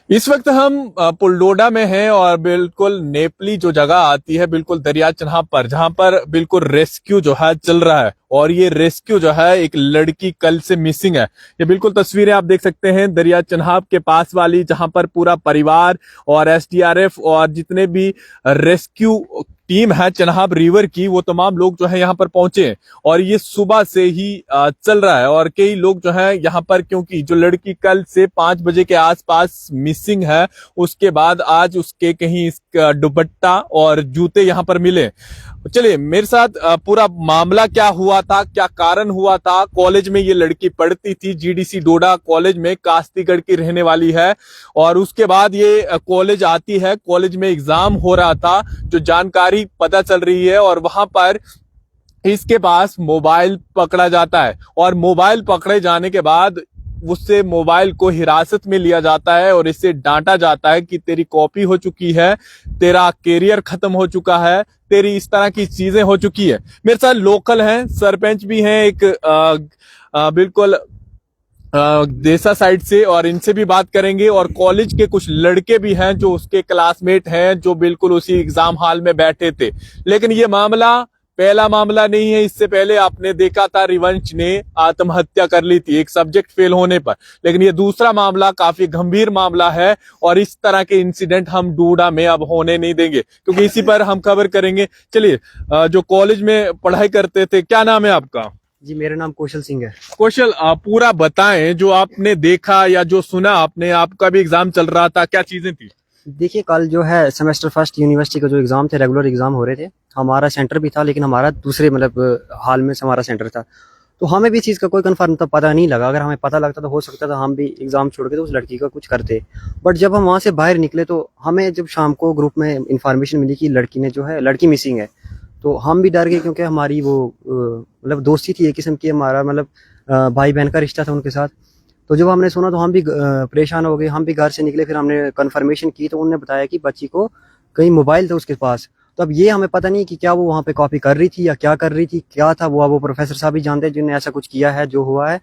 इस वक्त हम पुलडोडा में हैं और बिल्कुल नेपली जो जगह आती है बिल्कुल दरिया चन्हाप पर, जहां पर बिल्कुल रेस्क्यू जो है चल रहा है। और ये रेस्क्यू जो है एक लड़की कल से मिसिंग है। ये बिल्कुल तस्वीरें आप देख सकते हैं दरिया चन्हाप के पास वाली, जहां पर पूरा परिवार और एसडीआरएफ और जितने भी रेस्क्यू टीम है चन्हाप रिवर की, वो तमाम लोग जो है यहाँ पर पहुंचे हैं। और ये सुबह से ही चल रहा है और कई लोग जो है यहाँ पर, क्योंकि जो लड़की कल से 5 बजे के आसपास मिसिंग है, उसके बाद आज उसके कहीं इसका दुपट्टा और जूते यहाँ पर मिले। चलिए मेरे साथ पूरा मामला क्या हुआ था, क्या कारण हुआ था। कॉलेज में ये लड़की पढ़ती थी, जीडीसी डोडा कॉलेज में, कास्तीगढ़ की रहने वाली है। और उसके बाद ये कॉलेज आती है, कॉलेज में एग्जाम हो रहा था, जो जानकारी पता चल रही है। और वहां पर इसके पास मोबाइल पकड़ा जाता है और मोबाइल पकड़े जाने के बाद उससे मोबाइल को हिरासत में लिया जाता है और इससे डांटा जाता है कि तेरी कॉपी हो चुकी है, तेरा कैरियर खत्म हो चुका है, तेरी इस तरह की चीजें हो चुकी है। मेरे साथ लोकल हैं, सरपंच भी हैं एक बिल्कुल देसा साइड से, और इनसे भी बात करेंगे। और कॉलेज के कुछ लड़के भी हैं जो उसके क्लासमेट हैं, जो बिल्कुल उसी एग्जाम हॉल में बैठे थे। लेकिन ये मामला पहला मामला नहीं है। इससे पहले आपने देखा था रिवंश ने आत्महत्या कर ली थी एक सब्जेक्ट फेल होने पर। लेकिन ये दूसरा मामला काफी गंभीर मामला है और इस तरह के इंसिडेंट हम डोडा में अब होने नहीं देंगे, क्योंकि इसी पर हम खबर करेंगे। चलिए, जो कॉलेज में पढ़ाई करते थे, क्या नाम है आपका? जी, मेरा नाम कौशल सिंह है। कौशल, पूरा बताएं जो आपने देखा या जो सुना आपने। आपका भी एग्जाम चल रहा था, क्या चीजें थी? देखिए, कल जो है सेमेस्टर फर्स्ट यूनिवर्सिटी का जो एग्जाम थे, रेगुलर एग्जाम हो रहे थे। हमारा सेंटर भी था, लेकिन हमारा दूसरे मतलब हाल में हमारा सेंटर था। तो हमें भी इस चीज़ का कोई कंफर्म तो पता नहीं लगा। अगर हमें पता लगता तो हो सकता था हम भी एग्जाम छोड़ के तो उस लड़की का कुछ करते। बट जब हम वहाँ से बाहर निकले तो हमें जब शाम को ग्रुप में इंफॉर्मेशन मिली कि लड़की ने जो है लड़की मिसिंग है, तो हम भी डर गए, क्योंकि हमारी वो मतलब दोस्ती थी एक किस्म की, हमारा मतलब भाई बहन का रिश्ता था उनके साथ। तो जब हमने सुना तो हम भी परेशान हो गए। हम भी घर से निकले, फिर हमने कंफर्मेशन की तो उन्होंने बताया कि बच्ची को कहीं मोबाइल था उसके पास। तो अब ये हमें पता नहीं कि क्या वो वहाँ पे कॉपी कर रही थी या क्या कर रही थी, क्या था वो प्रोफेसर साहब ही जानते हैं जिन्होंने ऐसा कुछ किया है जो हुआ है।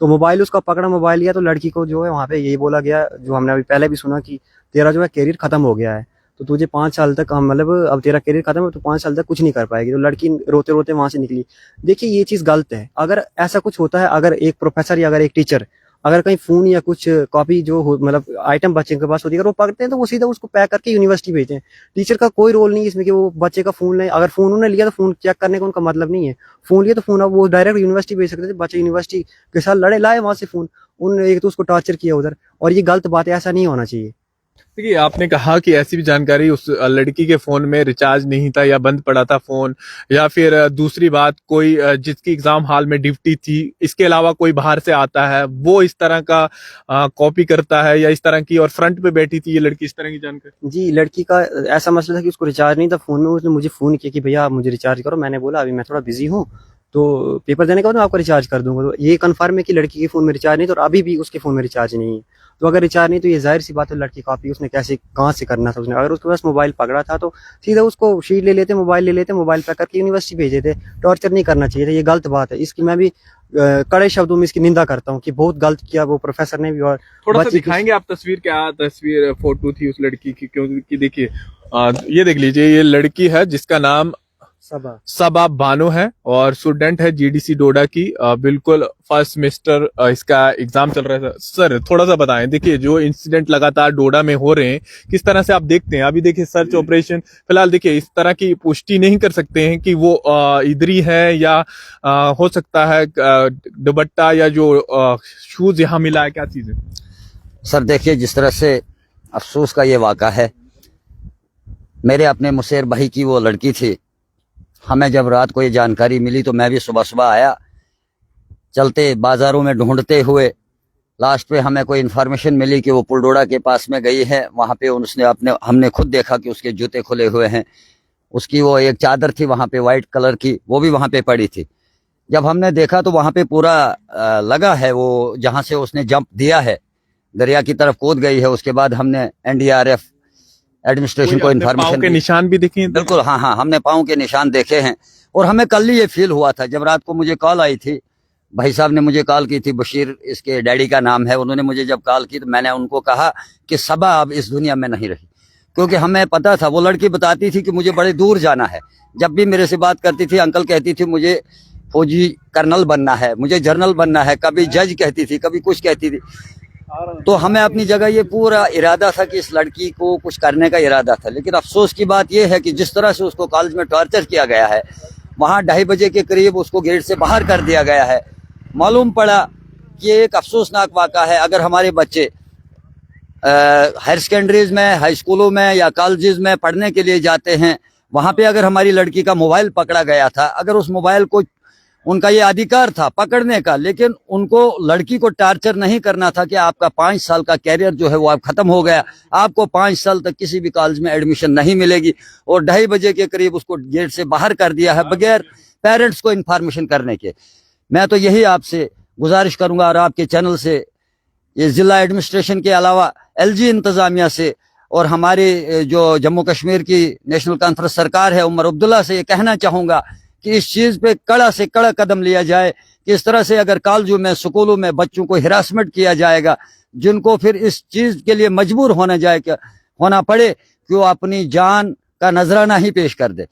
तो मोबाइल उसका पकड़ा, मोबाइल लिया, तो लड़की को जो है वहाँ पे यही बोला गया, जो हमने अभी पहले भी सुना, कि तेरा जो है कैरियर खत्म हो गया है, तो तुझे 5 साल तक हम मतलब अब तेरा कैरियर खत्म है, तो 5 साल तक कुछ नहीं कर पाएगी। तो लड़की रोते रोते वहां से निकली। देखिए, ये चीज गलत है। अगर ऐसा कुछ होता है, अगर एक प्रोफेसर या अगर एक टीचर अगर कहीं फोन या कुछ कॉपी जो मतलब आइटम बच्चे के पास होती है, अगर वो पकड़ते हैं तो वो सीधा उसको पैक करके यूनिवर्सिटी भेजते हैं। टीचर का कोई रोल नहीं है इसमें कि वो बच्चे का फोन ले। अगर फोन उन्होंने लिया तो फोन चेक करने का उनका मतलब नहीं है। फोन लिया तो फोन अब वो डायरेक्ट यूनिवर्सिटी भेज सकते थे। बच्चे यूनिवर्सिटी के साथ लड़े, लाए वहां से फोन। उन एक तो उसको टॉर्चर किया उधर, और ये गलत बात है, ऐसा नहीं होना चाहिए। देखिए, आपने कहा कि ऐसी भी जानकारी उस लड़की के फोन में रिचार्ज नहीं था या बंद पड़ा था फोन, या फिर दूसरी बात, कोई जिसकी एग्जाम हॉल में ड्यूटी थी, इसके अलावा कोई बाहर से आता है वो इस तरह का कॉपी करता है या इस तरह की, और फ्रंट पे बैठी थी ये लड़की, इस तरह की जानकारी? जी, लड़की का ऐसा मसला था कि उसको रिचार्ज नहीं था फोन में। उसने मुझे फोन किया कि भैया आप मुझे रिचार्ज करो। मैंने बोला अभी मैं थोड़ा बिजी हूँ, तो पेपर देने के बाद मैं आपको रिचार्ज कर दूंगा। तो ये कंफर्म है कि लड़की के फोन में रिचार्ज नहीं था, और अभी भी उसके फोन में रिचार्ज नहीं है। तो अगर रिचार्ज नहीं, तो ये जाहिर सी बात है लड़की कॉपी उसने कैसे कहाँ से करना था। उसने अगर उसके पास मोबाइल पकड़ा था तो सीधा उसको शीट ले लेते, मोबाइल ले लेते, मोबाइल पैक करके यूनिवर्सिटी भेज देते। टॉर्चर नहीं करना चाहिए था, ये गलत बात है। इसकी मैं भी कड़े शब्दों में इसकी निंदा करता हूँ कि बहुत गलत किया वो प्रोफेसर ने भी। और थोड़ा सा दिखाएंगे आप तस्वीर, क्या तस्वीर फोटो थी उस लड़की की? क्योंकि देखिए, ये देख लीजिए, ये लड़की है जिसका नाम सबा बानो है और स्टूडेंट है जीडीसी डोडा की। बिल्कुल फर्स्ट सेमेस्टर इसका एग्जाम चल रहा है। सर थोड़ा सा बताएं, देखिए जो इंसिडेंट लगातार डोडा में हो रहे हैं, किस तरह से आप देखते हैं? अभी देखिए सर्च ऑपरेशन फिलहाल, देखिए इस तरह की पुष्टि नहीं कर सकते हैं कि वो इधरी है या हो सकता है दुपट्टा या जो शूज यहाँ मिला है, क्या चीज है? सर देखिए, जिस तरह से अफसोस का ये वाक़ा है, मेरे अपने मुसेर भाई की वो लड़की थी। हमें जब रात को ये जानकारी मिली तो मैं भी सुबह सुबह आया, चलते बाजारों में ढूंढते हुए लास्ट पे हमें कोई इन्फॉर्मेशन मिली कि वो पुलडोडा के पास में गई है। वहाँ पे उसने हमने खुद देखा कि उसके जूते खुले हुए हैं। उसकी वो एक चादर थी वहाँ पे वाइट कलर की, वो भी वहाँ पे पड़ी थी। जब हमने देखा तो वहाँ पे पूरा लगा है, वो जहाँ से उसने जंप दिया है दरिया की तरफ कूद गई है। उसके बाद हमने एनडीआरएफ एडमिनिस्ट्रेशन को इन्फॉर्मेशन के निशान भी देखे? बिल्कुल, हाँ, हमने पाँव के निशान देखे हैं। और हमें कल ही ये फील हुआ था, जब रात को मुझे कॉल आई थी भाई साहब ने मुझे कॉल की थी, बशीर इसके डैडी का नाम है। उन्होंने मुझे जब कॉल की तो मैंने उनको कहा कि सबा अब इस दुनिया में नहीं रही, क्योंकि हमें पता था। वो लड़की बताती थी कि मुझे बड़े दूर जाना है। जब भी मेरे से बात करती थी, अंकल कहती थी मुझे फौजी कर्नल बनना है, मुझे जनरल बनना है, कभी जज कहती थी, कभी कुछ कहती थी। तो हमें अपनी जगह ये पूरा इरादा था कि इस लड़की को कुछ करने का इरादा था। लेकिन अफसोस की बात यह है कि जिस तरह से उसको कॉलेज में टॉर्चर किया गया है, वहाँ 2:30 बजे के करीब उसको गेट से बाहर कर दिया गया है। मालूम पड़ा कि ये एक अफसोसनाक वाक़ा है। अगर हमारे बच्चे हायर सेकेंडरीज में, हाई स्कूलों में या कॉलेजेस में पढ़ने के लिए जाते हैं, वहाँ पे अगर हमारी लड़की का मोबाइल पकड़ा गया था, अगर उस मोबाइल को, उनका ये अधिकार था पकड़ने का, लेकिन उनको लड़की को टार्चर नहीं करना था कि आपका 5 साल का कैरियर जो है वो अब खत्म हो गया, आपको 5 साल तक किसी भी कॉलेज में एडमिशन नहीं मिलेगी, और 2:30 बजे के करीब उसको गेट से बाहर कर दिया है बगैर पेरेंट्स को इन्फॉर्मेशन करने के। मैं तो यही आपसे गुजारिश करूंगा और आपके चैनल से, ये जिला एडमिनिस्ट्रेशन के अलावा LG इंतजामिया से और हमारे जो जम्मू कश्मीर की नेशनल कॉन्फ्रेंस सरकार है, उमर अब्दुल्ला से ये कहना चाहूंगा कि इस चीज पे कड़ा से कड़ा कदम लिया जाए कि इस तरह से अगर कॉलेजों में, स्कूलों में बच्चों को हिरासमेंट किया जाएगा, जिनको फिर इस चीज के लिए मजबूर होना पड़े कि वो अपनी जान का नजराना ही पेश कर दे।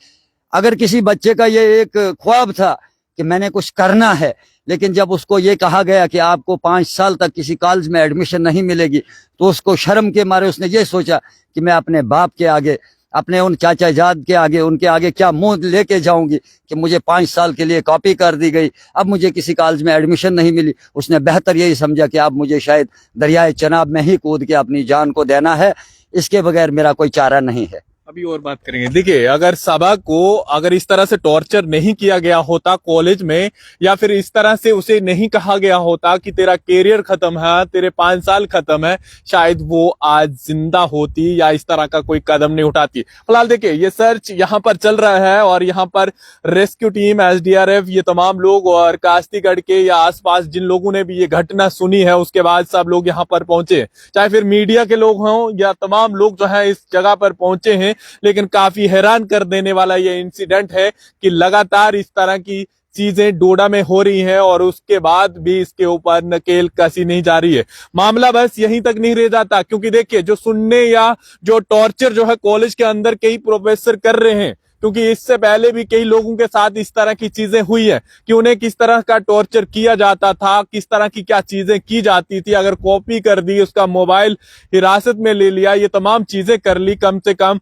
अगर किसी बच्चे का ये एक ख्वाब था कि मैंने कुछ करना है, लेकिन जब उसको ये कहा गया कि आपको 5 साल तक किसी कॉलेज में एडमिशन नहीं मिलेगी, तो उसको शर्म के मारे उसने ये सोचा कि मैं अपने बाप के आगे, अपने उन चाचा जाद के आगे, उनके आगे क्या मुंह लेके जाऊंगी कि मुझे 5 साल के लिए कॉपी कर दी गई, अब मुझे किसी कॉलेज में एडमिशन नहीं मिली। उसने बेहतर यही समझा कि अब मुझे शायद दरियाए चनाब में ही कूद के अपनी जान को देना है, इसके बगैर मेरा कोई चारा नहीं है। अभी और बात करेंगे। देखिए, अगर सबा को अगर इस तरह से टॉर्चर नहीं किया गया होता कॉलेज में, या फिर इस तरह से उसे नहीं कहा गया होता कि तेरा कैरियर खत्म है, तेरे 5 साल खत्म है, शायद वो आज जिंदा होती या इस तरह का कोई कदम नहीं उठाती। फिलहाल देखिए, ये सर्च यहाँ पर चल रहा है और यहाँ पर रेस्क्यू टीम, SDRF, ये तमाम लोग और कास्तीगढ़ के या आसपास जिन लोगों ने भी ये घटना सुनी है, उसके बाद सब लोग यहाँ पर पहुंचे, चाहे फिर मीडिया के लोग हों या तमाम लोग जो है इस जगह पर पहुंचे हैं। लेकिन काफी हैरान कर देने वाला ये इंसिडेंट है कि लगातार इस तरह की चीजें डोडा में हो रही हैं और उसके बाद भी इसके ऊपर नकेल कसी नहीं जा रही है। मामला बस यहीं तक नहीं रह जाता, क्योंकि देखिए, जो सुनने या जो टॉर्चर जो है कॉलेज के अंदर कई प्रोफेसर कर रहे हैं, क्योंकि इससे पहले भी कई लोगों के साथ इस तरह की चीजें हुई है कि उन्हें किस तरह का टॉर्चर किया जाता था, किस तरह की क्या चीजें की जाती थी, अगर कॉपी कर दी, उसका मोबाइल हिरासत में ले लिया, ये तमाम चीजें कर ली, कम से कम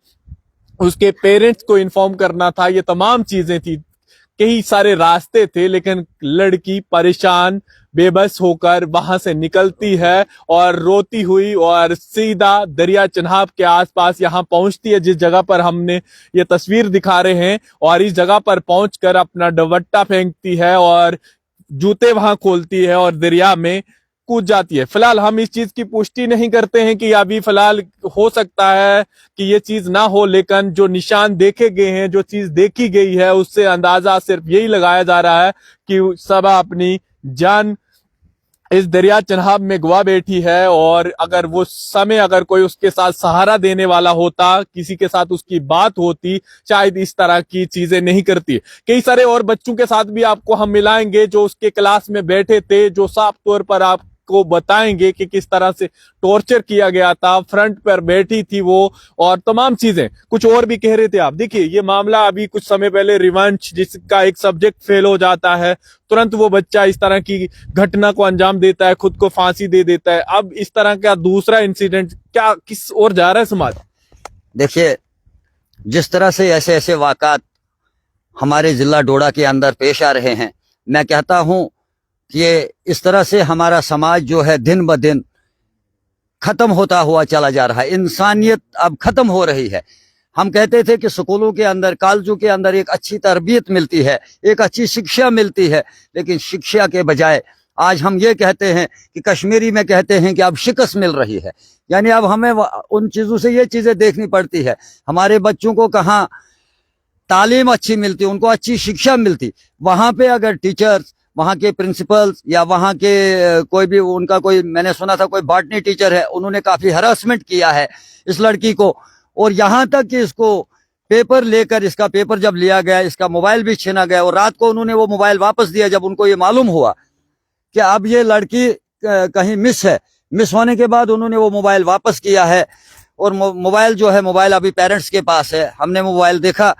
उसके पेरेंट्स को इन्फॉर्म करना था, ये तमाम चीजें थी, कई सारे रास्ते थे। लेकिन लड़की परेशान, बेबस होकर वहां से निकलती है और रोती हुई और सीधा दरिया चन्हाब के आसपास यहाँ पहुंचती है, जिस जगह पर हमने ये तस्वीर दिखा रहे हैं, और इस जगह पर पहुंचकर अपना दुपट्टा फेंकती है और जूते वहां खोलती है और दरिया में कूद जाती है। फिलहाल हम इस चीज की पुष्टि नहीं करते हैं कि अभी फिलहाल हो सकता है कि ये चीज ना हो, लेकिन जो निशान देखे गए हैं, जो चीज देखी गई है, उससे अंदाजा सिर्फ यही लगाया जा रहा है कि सबा अपनी जान इस दरिया चन्हाब में गवा बैठी है। और अगर वो समय, अगर कोई उसके साथ सहारा देने वाला होता, किसी के साथ उसकी बात होती, शायद इस तरह की चीजें नहीं करती। कई सारे और बच्चों के साथ भी आपको हम मिलाएंगे जो उसके क्लास में बैठे थे, जो साफ तौर पर आपको बताएंगे कि किस तरह से टॉर्चर किया गया था, फ्रंट पर बैठी थी वो, और तमाम चीजें। कुछ और भी कह रहे थे आप। देखिए, ये मामला अभी कुछ समय पहले रिवेंज, जिसका एक सब्जेक्ट फेल हो जाता है, तुरंत वो बच्चा इस तरह की घटना को अंजाम देता है, खुद को फांसी दे देता है। अब इस तरह का दूसरा इंसिडेंट क्या किस ओर जा रहा है समाज? देखिए, जिस तरह से ऐसे ऐसे वाक़ात हमारे जिला डोडा के अंदर पेश आ रहे हैं, मैं कहता हूं कि इस तरह से हमारा समाज जो है दिन ब दिन खत्म होता हुआ चला जा रहा है। इंसानियत अब खत्म हो रही है। हम कहते थे कि स्कूलों के अंदर, कॉलेजों के अंदर एक अच्छी तरबियत मिलती है, एक अच्छी शिक्षा मिलती है, लेकिन शिक्षा के बजाय आज हम ये कहते हैं कि कश्मीरी में कहते हैं कि अब शिकस्त मिल रही है। यानी अब हमें उन चीज़ों से ये चीज़ें देखनी पड़ती है। हमारे बच्चों को कहाँ तालीम अच्छी मिलती, उनको अच्छी शिक्षा मिलती, वहाँ पे अगर टीचर्स, वहाँ के प्रिंसिपल्स या वहाँ के कोई भी उनका कोई, मैंने सुना था कोई बॉटनी टीचर है, उन्होंने काफ़ी हरासमेंट किया है इस लड़की को, और यहाँ तक कि इसको पेपर लेकर, इसका पेपर जब लिया गया, इसका मोबाइल भी छीना गया, और रात को उन्होंने वो मोबाइल वापस दिया जब उनको ये मालूम हुआ कि अब ये लड़की कहीं मिस है। मिस होने के बाद उन्होंने वो मोबाइल वापस किया है और मोबाइल जो है, मोबाइल अभी पेरेंट्स के पास है। हमने मोबाइल देखा,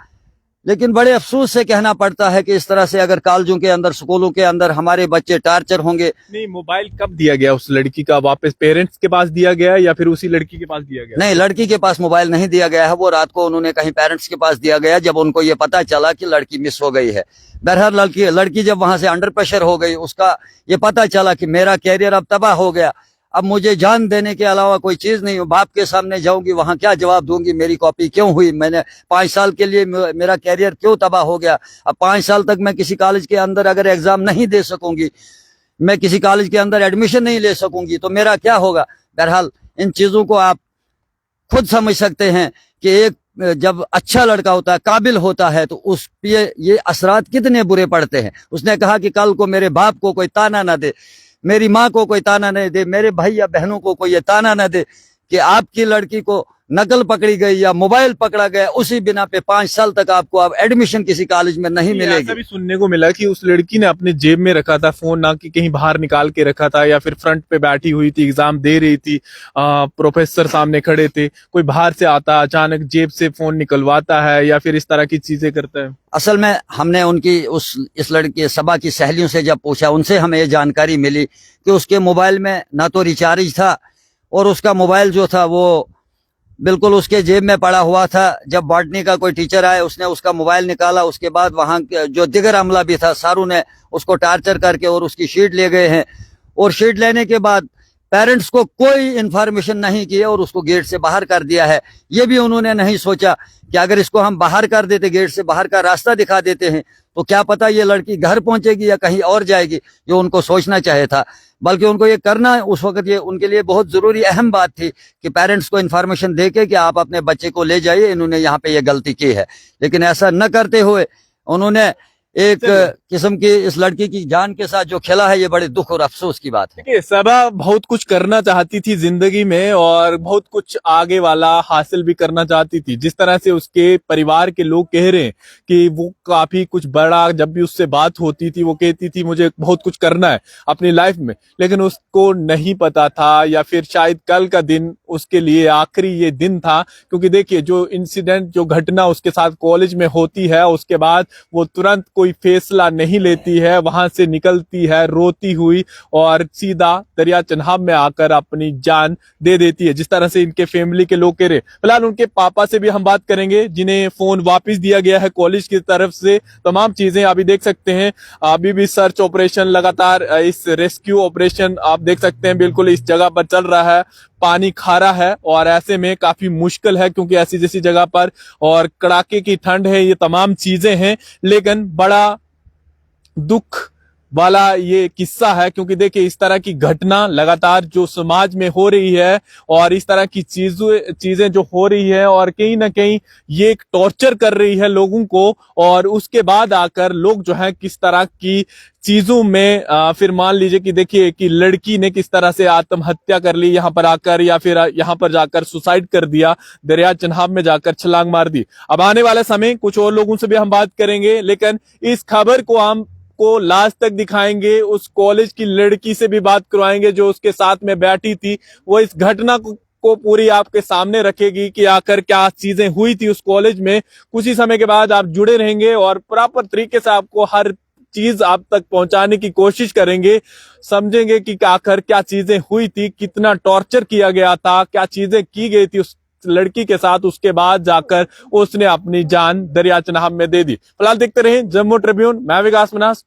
लेकिन बड़े अफसोस से कहना पड़ता है कि इस तरह से अगर कॉलेजों के अंदर, स्कूलों के अंदर हमारे बच्चे टार्चर होंगे। नहीं, मोबाइल कब दिया गया उस लड़की का? वापस पेरेंट्स के पास दिया गया या फिर उसी लड़की के पास दिया गया? नहीं, लड़की के पास मोबाइल नहीं दिया गया है। वो रात को उन्होंने कहीं पेरेंट्स के पास दिया गया जब उनको ये पता चला कि लड़की मिस हो गई है। बहरहाल लड़की जब वहां से अंडर प्रेशर हो गई, उसका ये पता चला कि मेरा कैरियर अब तबाह हो गया, अब मुझे जान देने के अलावा कोई चीज नहीं। बाप के सामने जाऊंगी, वहां क्या जवाब दूंगी? मेरी कॉपी क्यों हुई? मैंने 5 साल के लिए मेरा कैरियर क्यों तबाह हो गया? अब 5 साल तक मैं किसी कॉलेज के अंदर अगर एग्जाम नहीं दे सकूंगी, मैं किसी कॉलेज के अंदर एडमिशन नहीं ले सकूंगी, तो मेरा क्या होगा? बहरहाल इन चीजों को आप खुद समझ सकते हैं कि एक जब अच्छा लड़का होता है, काबिल होता है, तो उस पे ये असरात कितने बुरे पड़ते हैं। उसने कहा कि कल को मेरे बाप को कोई ताना ना दे, मेरी माँ को कोई ताना नहीं दे, मेरे भाई या बहनों को कोई ये ताना ना दे कि आपकी लड़की को नकल पकड़ी गई या मोबाइल पकड़ा गया, उसी बिना पे 5 साल तक आपको अब एडमिशन किसी कॉलेज में नहीं मिलेगी। ऐसा भी सुनने को मिला कि उस लड़की ने अपने जेब में रखा था फोन, ना कि कहीं बाहर निकाल के रखा था, या फिर फ्रंट पे बैठी हुई थी, एग्जाम दे रही थी, प्रोफेसर सामने खड़े थे, कोई बाहर से आता अचानक जेब से फोन निकलवाता है या फिर इस तरह की चीजें करता है। असल में हमने उनकी इस लड़की सबा की सहेलियों से जब पूछा, उनसे हमें ये जानकारी मिली कि उसके मोबाइल में ना तो रिचार्ज था और उसका मोबाइल जो था वो बिल्कुल उसके जेब में पड़ा हुआ था। जब बॉटनी का कोई टीचर आया, उसने उसका मोबाइल निकाला, उसके बाद वहां जो दिगर अमला भी था, सारों ने उसको टार्चर करके और उसकी शीट ले गए हैं। और शीट लेने के बाद पेरेंट्स को कोई इन्फॉर्मेशन नहीं की और उसको गेट से बाहर कर दिया है। ये भी उन्होंने नहीं सोचा कि अगर इसको हम बाहर कर देते, गेट से बाहर का रास्ता दिखा देते हैं, तो क्या पता ये लड़की घर पहुंचेगी या कहीं और जाएगी, जो उनको सोचना चाहिए था। बल्कि उनको ये करना उस वक्त ये उनके लिए बहुत जरूरी अहम बात थी कि पेरेंट्स को इन्फॉर्मेशन देके कि आप अपने बच्चे को ले जाइए, इन्होंने यहाँ पे ये गलती की है। लेकिन ऐसा न करते हुए उन्होंने एक किस्म की इस लड़की की जान के साथ जो खेला है, ये बड़े दुख और अफसोस की बात है। देखिए, सबा बहुत कुछ करना चाहती थी जिंदगी में और बहुत कुछ आगे वाला हासिल भी करना चाहती थी। जिस तरह से उसके परिवार के लोग कह रहे हैं कि वो काफी कुछ बड़ा, जब भी उससे बात होती थी वो कहती थी मुझे बहुत कुछ करना है अपनी लाइफ में, लेकिन उसको नहीं पता था या फिर शायद कल का दिन उसके लिए आखिरी ये दिन था। क्योंकि देखिए, जो इंसिडेंट, जो घटना उसके साथ कॉलेज में होती है, उसके बाद वो तुरंत कोई फैसला नहीं लेती है, वहां से निकलती है रोती हुई और सीधा दरिया चन्हाब में आकर अपनी जान दे देती है, जिस तरह से इनके फैमिली के लोग कह रहे। फिलहाल उनके पापा से भी हम बात करेंगे, जिन्हें फोन वापस दिया गया है कॉलेज की तरफ से। तमाम चीजें अभी देख सकते हैं, अभी भी सर्च ऑपरेशन लगातार, इस रेस्क्यू ऑपरेशन आप देख सकते हैं बिल्कुल इस जगह पर चल रहा है। पानी खारा है और ऐसे में काफी मुश्किल है, क्योंकि ऐसी जैसी जगह पर और कड़ाके की ठंड है, ये तमाम चीजें हैं। लेकिन बड़ा दुख वाला ये किस्सा है, क्योंकि देखिए इस तरह की घटना लगातार जो समाज में हो रही है और इस तरह की चीजें जो हो रही है और कहीं ना कहीं ये एक टॉर्चर कर रही है लोगों को, और उसके बाद आकर लोग जो है किस तरह की चीजों में फिर मान लीजिए कि देखिए कि लड़की ने किस तरह से आत्महत्या कर ली यहाँ पर आकर, या फिर यहाँ पर जाकर सुसाइड कर दिया, दरिया चन्हाब में जाकर छलांग मार दी। अब आने वाले समय कुछ और लोगों से भी हम बात करेंगे, लेकिन इस खबर को हम को लास्ट तक दिखाएंगे। उस कॉलेज की लड़की से भी बात करवाएंगे जो उसके साथ में बैठी थी, वो इस घटना को पूरी आपके सामने रखेगी कि आकर क्या चीजें हुई थी उस कॉलेज में। कुछ ही समय के बाद आप जुड़े रहेंगे और प्रॉपर तरीके से आपको हर चीज आप तक पहुंचाने की कोशिश करेंगे, समझेंगे कि आखिर क्या चीजें हुई थी, कितना टॉर्चर किया गया था, क्या चीजें की गई थी उस लड़की के साथ, उसके बाद जाकर उसने अपनी जान दरिया चन्हाब में दे दी। फिलहाल देखते रहे जम्मू ट्रिब्यून। मैं विकास मनास।